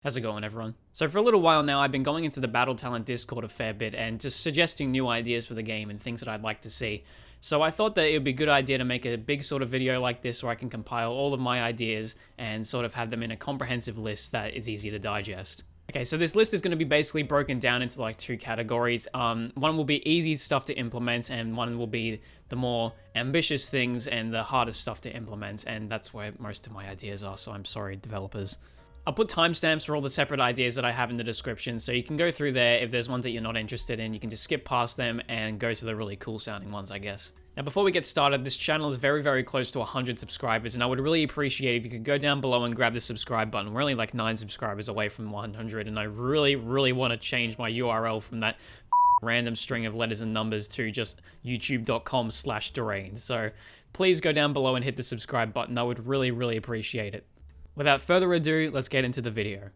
How's it going, everyone? So for a little while now, I've been going into the Battle Talent Discord a fair bit and just suggesting new ideas for the game and things that I'd like to see. So I thought that it would be a good idea to make a big sort of video like this where I can compile all of my ideas and sort of have them in a comprehensive list that is easy to digest. Okay, so this list is going to be basically broken down into like two categories. One will be easy stuff to implement, and one will be the more ambitious things and the hardest stuff to implement, and that's where most of my ideas are, so I'm sorry, developers. I'll put timestamps for all the separate ideas that I have in the description, so you can go through there. If there's ones that you're not interested in, you can just skip past them and go to the really cool sounding ones, I guess. Now, before we get started, this channel is very, very close to 100 subscribers, and I would really appreciate if you could go down below and grab the subscribe button. We're only like 9 subscribers away from 100, and I really, really want to change my URL from that random string of letters and numbers to just youtube.com/deranged. So please go down below and hit the subscribe button. I would really, really appreciate it. Without further ado, let's get into the video.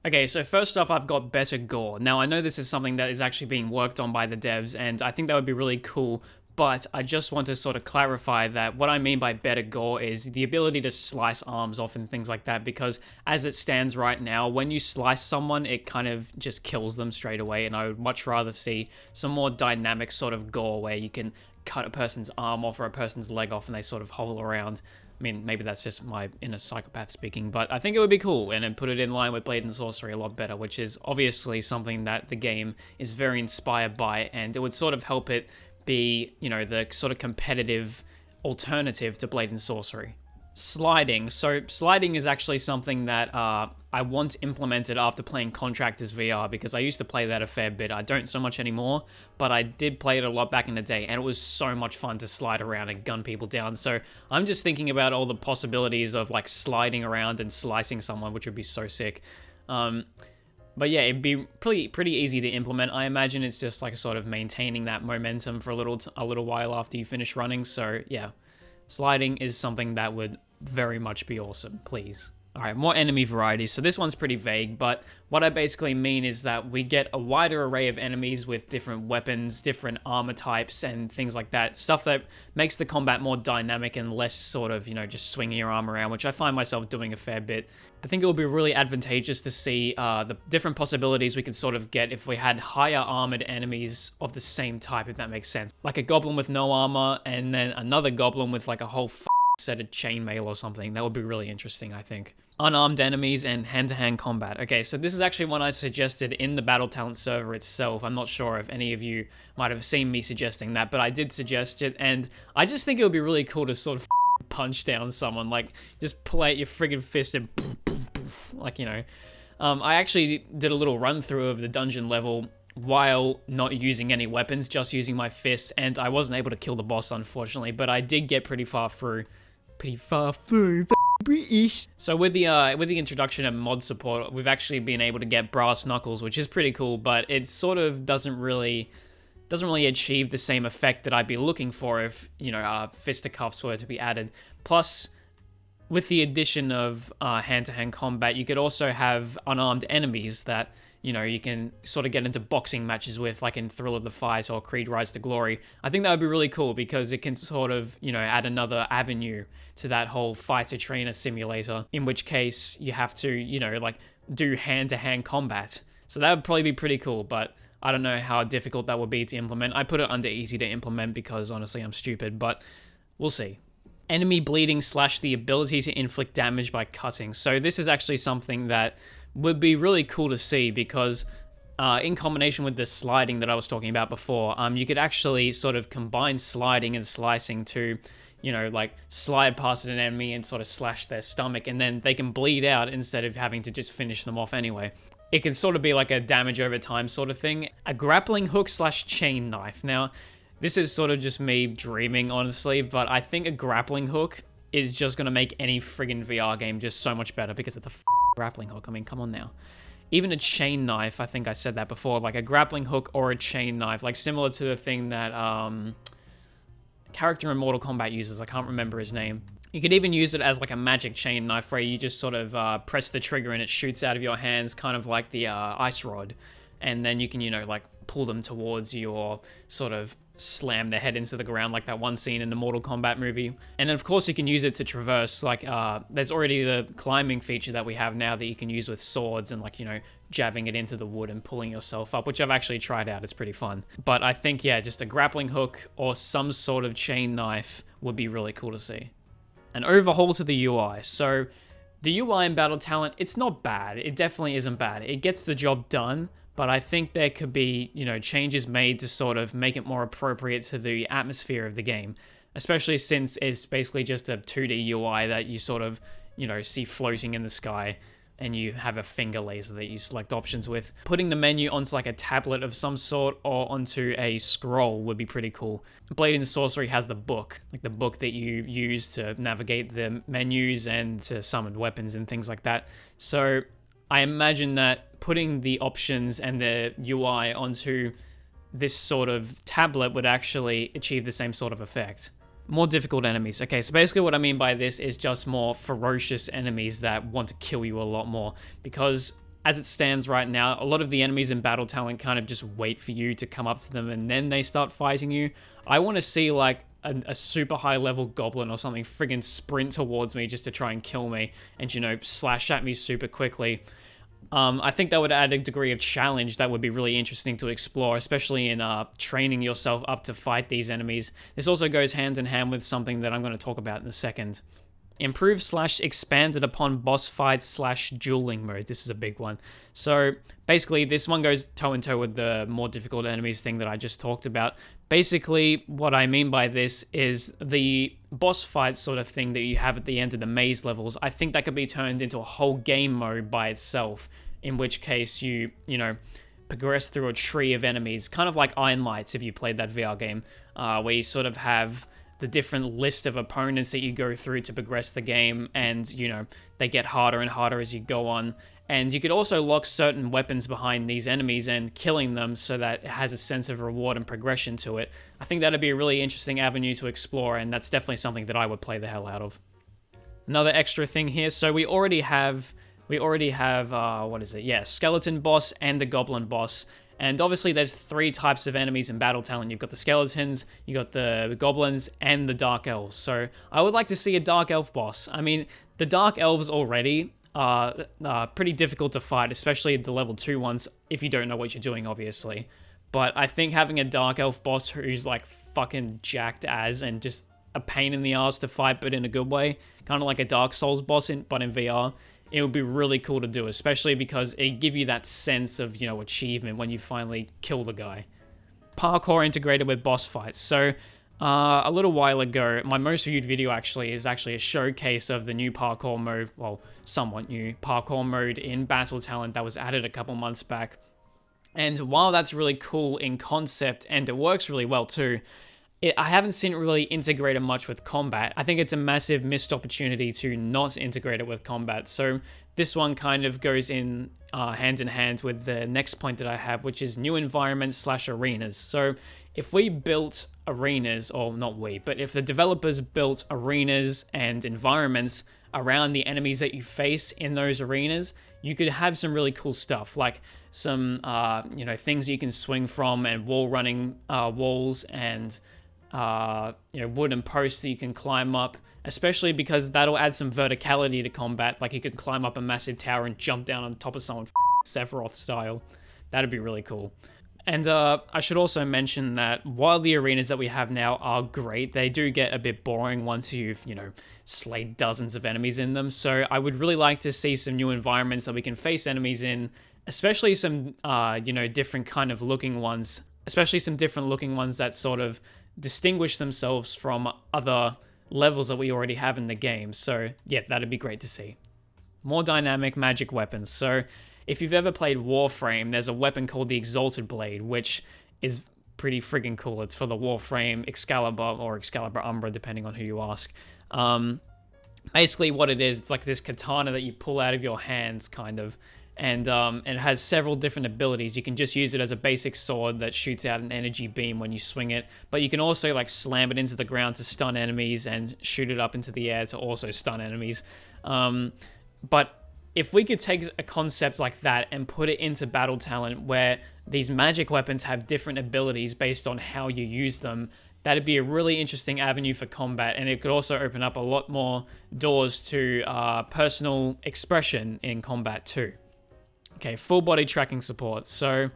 Okay, so first up, I've got better Gore. Now, I know this is something that is actually being worked on by the devs, and I think that would be really cool, but I just want to sort of clarify that what I mean by better Gore is the ability to slice arms off and things like that, because as it stands right now, when you slice someone, it kind of just kills them straight away, and I would much rather see some more dynamic sort of Gore where you can cut a person's arm off or a person's leg off and they sort of hovel around. I mean, maybe that's just my inner psychopath speaking, but I think it would be cool and then put it in line with Blade and Sorcery a lot better, which is obviously something that the game is very inspired by, and it would sort of help it be, you know, the sort of competitive alternative to Blade and Sorcery. Sliding. So sliding is actually something that I want implemented after playing Contractors VR, because I used to play that a fair bit. I don't so much anymore, but I did play it a lot back in the day, and it was so much fun to slide around and gun people down. So I'm just thinking about all the possibilities of like sliding around and slicing someone, which would be so sick. But yeah, it'd be pretty easy to implement. I imagine it's just like sort of maintaining that momentum for a little while after you finish running. So yeah, sliding is something that would very much be awesome, please. Alright, more enemy varieties. So this one's pretty vague, but what I basically mean is that we get a wider array of enemies with different weapons, different armor types, and things like that. Stuff that makes the combat more dynamic and less sort of, you know, just swinging your arm around, which I find myself doing a fair bit. I think it would be really advantageous to see the different possibilities we could sort of get if we had higher armored enemies of the same type, if that makes sense. Like a goblin with no armor, and then another goblin with like a whole set of chainmail or something. That would be really interesting, I think. Unarmed enemies and hand-to-hand combat. Okay, so this is actually one I suggested in the Battle Talent server itself. I'm not sure if any of you might have seen me suggesting that, but I did suggest it, and I just think it would be really cool to sort of punch down someone, like just pull out your friggin' fist and poof, poof, poof, like, you know. I actually did a little run through of the dungeon level while not using any weapons, just using my fists, and I wasn't able to kill the boss, unfortunately, but I did get pretty far through. British. So with the introduction of mod support, we've actually been able to get brass knuckles, which is pretty cool, but it sort of doesn't really achieve the same effect that I'd be looking for if, you know, fisticuffs were to be added. Plus, with the addition of hand-to-hand combat, you could also have unarmed enemies that, you know, you can sort of get into boxing matches with, like in Thrill of the Fight or Creed Rise to Glory. I think that would be really cool because it can sort of, you know, add another avenue to that whole fighter-trainer simulator, in which case you have to, you know, like do hand-to-hand combat. So that would probably be pretty cool, but I don't know how difficult that would be to implement. I put it under easy to implement because honestly I'm stupid, but we'll see. Enemy bleeding / the ability to inflict damage by cutting. So this is actually something that would be really cool to see because in combination with the sliding that I was talking about before, you could actually sort of combine sliding and slicing to, you know, like slide past an enemy and sort of slash their stomach, and then they can bleed out instead of having to just finish them off anyway. It can sort of be like a damage over time sort of thing. A grappling hook / chain knife. Now, this is sort of just me dreaming, honestly, but I think a grappling hook is just going to make any friggin' VR game just so much better because it's a grappling hook. I mean, come on now. Even a chain knife, I think I said that before, like a grappling hook or a chain knife, like similar to the thing that character in Mortal Kombat uses. I can't remember his name. You could even use it as like a magic chain knife where you just sort of press the trigger and it shoots out of your hands, kind of like the ice rod. And then you can, you know, like pull them towards your sort of slam their head into the ground like that one scene in the Mortal Kombat movie. And then of course you can use it to traverse, like there's already the climbing feature that we have now that you can use with swords and like, jabbing it into the wood and pulling yourself up, which I've actually tried out. It's pretty fun. But I think, yeah, just a grappling hook or some sort of chain knife would be really cool to see. An overhaul to the UI. So the UI in Battle Talent, it's not bad. It definitely isn't bad. It gets the job done, but I think there could be, changes made to sort of make it more appropriate to the atmosphere of the game, especially since it's basically just a 2D UI that you sort of, see floating in the sky, and you have a finger laser that you select options with. Putting the menu onto like a tablet of some sort or onto a scroll would be pretty cool. Blade and Sorcery has the book, like the book that you use to navigate the menus and to summon weapons and things like that. So I imagine that putting the options and the UI onto this sort of tablet would actually achieve the same sort of effect. More difficult enemies. Okay, so basically what I mean by this is just more ferocious enemies that want to kill you a lot more. Because as it stands right now, a lot of the enemies in Battle Talent kind of just wait for you to come up to them and then they start fighting you. I want to see like a super high level goblin or something friggin' sprint towards me just to try and kill me and, slash at me super quickly. I think that would add a degree of challenge that would be really interesting to explore, especially in training yourself up to fight these enemies. This also goes hand in hand with something that I'm going to talk about in a second. Improved/expanded upon boss fights/dueling mode. This is a big one. So basically this one goes toe in toe with the more difficult enemies thing that I just talked about. Basically what I mean by this is the boss fight sort of thing that you have at the end of the maze levels. I think that could be turned into a whole game mode by itself, in which case you progress through a tree of enemies, kind of like Iron Lights if you played that VR game, where you sort of have the different list of opponents that you go through to progress the game, and they get harder and harder as you go on. And you could also lock certain weapons behind these enemies and killing them so that it has a sense of reward and progression to it. I think that'd be a really interesting avenue to explore, and that's definitely something that I would play the hell out of. Another extra thing here, so we already have skeleton boss and the goblin boss. And obviously there's 3 types of enemies in Battle Talent. You've got the skeletons, you got the goblins, and the dark elves. So I would like to see a dark elf boss. I mean, the dark elves already are pretty difficult to fight, especially the level 2 ones, if you don't know what you're doing, obviously. But I think having a dark elf boss who's like fucking jacked as and just a pain in the ass to fight, but in a good way, kind of like a Dark Souls boss, but in VR, it would be really cool to do, especially because it give you that sense of, achievement when you finally kill the guy. Parkour integrated with boss fights. So a little while ago, my most viewed video is actually a showcase of the new parkour mode, well, somewhat new parkour mode in Battle Talent that was added a couple months back. And while that's really cool in concept and it works really well too, I haven't seen it really integrated much with combat. I think it's a massive missed opportunity to not integrate it with combat. So this one kind of goes in hand in hand with the next point that I have, which is new environments/arenas. So if we built arenas, or not we, but if the developers built arenas and environments around the enemies that you face in those arenas, you could have some really cool stuff, like some things you can swing from, and wall running walls, and wooden posts that you can climb up, especially because that'll add some verticality to combat. Like you could climb up a massive tower and jump down on top of someone, Sephiroth style. That'd be really cool. And I should also mention that while the arenas that we have now are great, they do get a bit boring once you've, slayed dozens of enemies in them. So I would really like to see some new environments that we can face enemies in, especially some, different kind of looking ones, that sort of distinguish themselves from other levels that we already have in the game. So yeah, that'd be great to see. More dynamic magic weapons. So if you've ever played Warframe, there's a weapon called the Exalted Blade, which is pretty friggin' cool. It's for the Warframe Excalibur, or Excalibur Umbra, depending on who you ask. Basically what it is, it's like this katana that you pull out of your hands, kind of, and it has several different abilities. You can just use it as a basic sword that shoots out an energy beam when you swing it, but you can also like slam it into the ground to stun enemies and shoot it up into the air to also stun enemies. But if we could take a concept like that and put it into Battle Talent, where these magic weapons have different abilities based on how you use them. That'd be a really interesting avenue for combat, and it could also open up a lot more doors to personal expression in combat too. Okay, full body tracking support. So,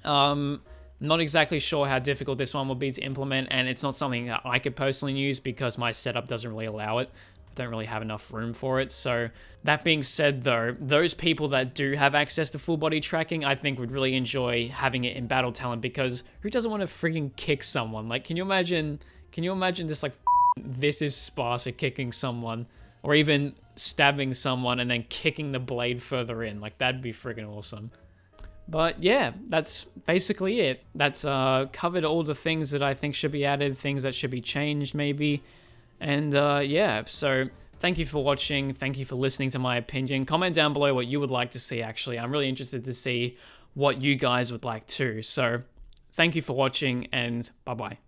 not exactly sure how difficult this one will be to implement, and it's not something that I could personally use because my setup doesn't really allow it. I don't really have enough room for it. So that being said though, those people that do have access to full body tracking, I think would really enjoy having it in Battle Talent, because who doesn't want to freaking kick someone? Like, can you imagine just like this is Sparta kicking someone, or even stabbing someone and then kicking the blade further in? Like, that'd be freaking awesome. But yeah, that's basically it. That's covered all the things that I think should be added, things that should be changed maybe. And yeah, so thank you for watching. Thank you for listening to my opinion. Comment down below what you would like to see, actually. I'm really interested to see what you guys would like too. So thank you for watching, and bye-bye.